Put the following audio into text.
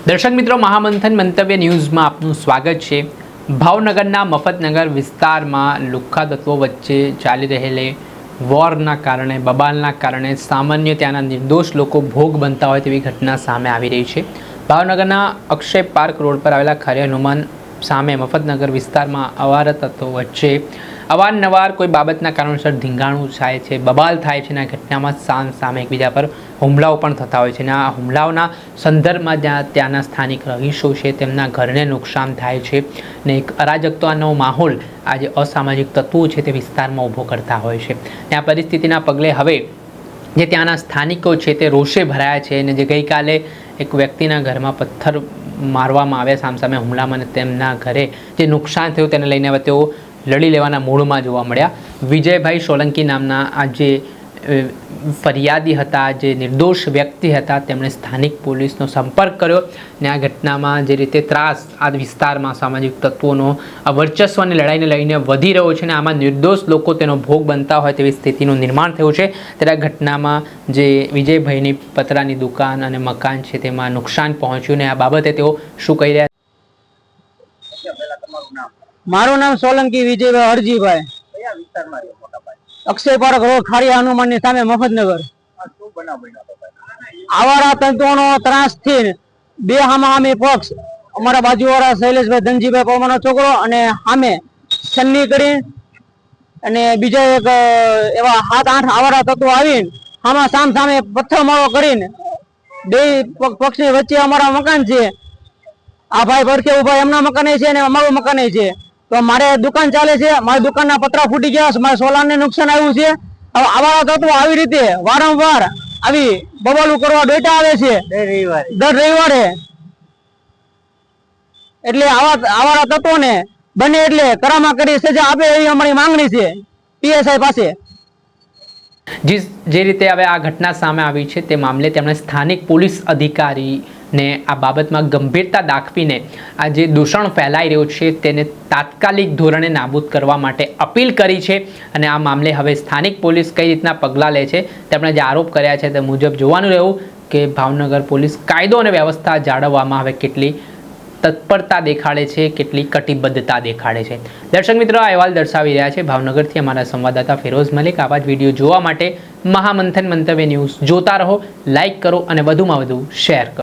દર્શક મિત્રો, મહામંથન મંતવ્ય ન્યૂઝમાં આપનું સ્વાગત છે। ભાવનગરના મફતનગર વિસ્તારમાં લુખ્ખા તત્વો વચ્ચે ચાલી રહેલી વોરના કારણે, બબાલના કારણે સામાન્ય ત્યાંના નિર્દોષ લોકો ભોગ બનતા હોય તેવી ઘટના સામે આવી રહી છે। ભાવનગરના અક્ષય પાર્ક રોડ પર આવેલા ખરે હનુમાન સામે મફતનગર વિસ્તારમાં અવાર તત્વો વચ્ચે અવારનવાર કોઈ બાબતના કારણોસર ધીંગાણું થાય છે, બબાલ થાય છે અને આ ઘટનામાં સામે એકબીજા પર હુમલાઓ પણ થતા હોય છે અને આ હુમલાઓના સંદર્ભમાં ત્યાંના સ્થાનિક રહીશો છે તેમના ઘરને નુકસાન થાય છે અને એક અરાજકતાનો માહોલ આ જે અસામાજિક તત્વો છે તે વિસ્તારમાં ઊભો કરતા હોય છે। આ પરિસ્થિતિના પગલે હવે જે ત્યાંના સ્થાનિકો છે તે રોષે ભરાયા છે અને જે ગઈકાલે એક વ્યક્તિના ઘરમાં પથ્થર મારવામાં આવ્યા સામસામે હુમલામાં અને તેમના ઘરે જે નુકસાન થયું તેને લઈને હવે તેઓ લડી લેવાના મૂડમાં જોવા મળ્યા। વિજયભાઈ સોલંકી નામના આ જે ફરિયાદી હતા, જે નિર્દોષ વ્યક્તિ હતા, તેમણે સ્થાનિક પોલીસનો સંપર્ક કર્યો અને આ ઘટનામાં જે રીતે ત્રાસ આ વિસ્તારમાં સામાજિક તત્વોનો આ વર્ચસ્વની લડાઈને લઈને વધી રહ્યો છે અને આમાં નિર્દોષ લોકો તેનો ભોગ બનતા હોય તેવી સ્થિતિનું નિર્માણ થયું છે। ત્યારે આ ઘટનામાં જે વિજયભાઈની પતરાની દુકાન અને મકાન છે તેમાં નુકસાન પહોંચ્યું ને આ બાબતે તેઓ શું કહી રહ્યા? મારું નામ સોલંકી વિજયભાઈ હરજીભાઈ। અક્ષય પાર્ક રોડ ખરે હનુમાન ની સામે મફતનગર। આવારા તંતુઓનો ત્રાસથી બે હામાહામી પક્ષ, અમારા બાજુવાળા શૈલેષભાઈ ધનજીભાઈ પરમાનો છોકરો અને સામે સન્ની કરી અને બીજા એક એવા 7-8 આવારા તત્વો આવીને આમાં સામે પથ્થરમારો કરીને બે પક્ષની વચ્ચે અમારા મકાન છે। આ ભાઈ ભડકે ઉભા એમના મકાને છે અને અમારું મકાને છે। તો મારે દુકાન ચાલે છે, મારી દુકાનના પતરા ફૂટી ગયા, મારા સોલારને નુકસાન આવ્યું છે। હવે આવા તત્વો આવી રીતે વારંવાર આવી બબાલું કરવા ડોટા આવે છે દર રવિવારે। એટલે આવા તત્વોને બને એટલે કરામા કરી સજા આપે એવી અમારી માંગણી છે પીએસઆઈ પાસે। જે રીતે હવે આ ઘટના સામે આવી છે તે મામલે તેમણે સ્થાનિક પોલીસ અધિકારીને આ બાબતમાં ગંભીરતા દાખવીને આ જે દૂષણ ફેલાઈ રહ્યું છે તેને તાત્કાલિક ધોરણે નાબૂદ કરવા માટે અપીલ કરી છે અને આ મામલે હવે સ્થાનિક પોલીસ કઈ રીતના પગલાં લે છે તેમણે જે આરોપ કર્યા છે તે મુજબ જોવાનું રહ્યું કે ભાવનગર પોલીસ કાયદો અને વ્યવસ્થા જાળવવામાં હવે કેટલી તત્પરતા દેખાડે છે, કેટલી કટિબદ્ધતા દેખાડે છે। દર્શક મિત્રો, આ અહેવાલ દર્શાવી રહ્યા છે ભાવનગરથી અમારા સંવાદદાતા ફિરોઝ મલિક। આવા જ વિડીયો જોવા માટે મહામંથન મંતવ્ય ન્યૂઝ જોતા રહો, લાઇક કરો અને વધુમાં વધુ શેર કરો।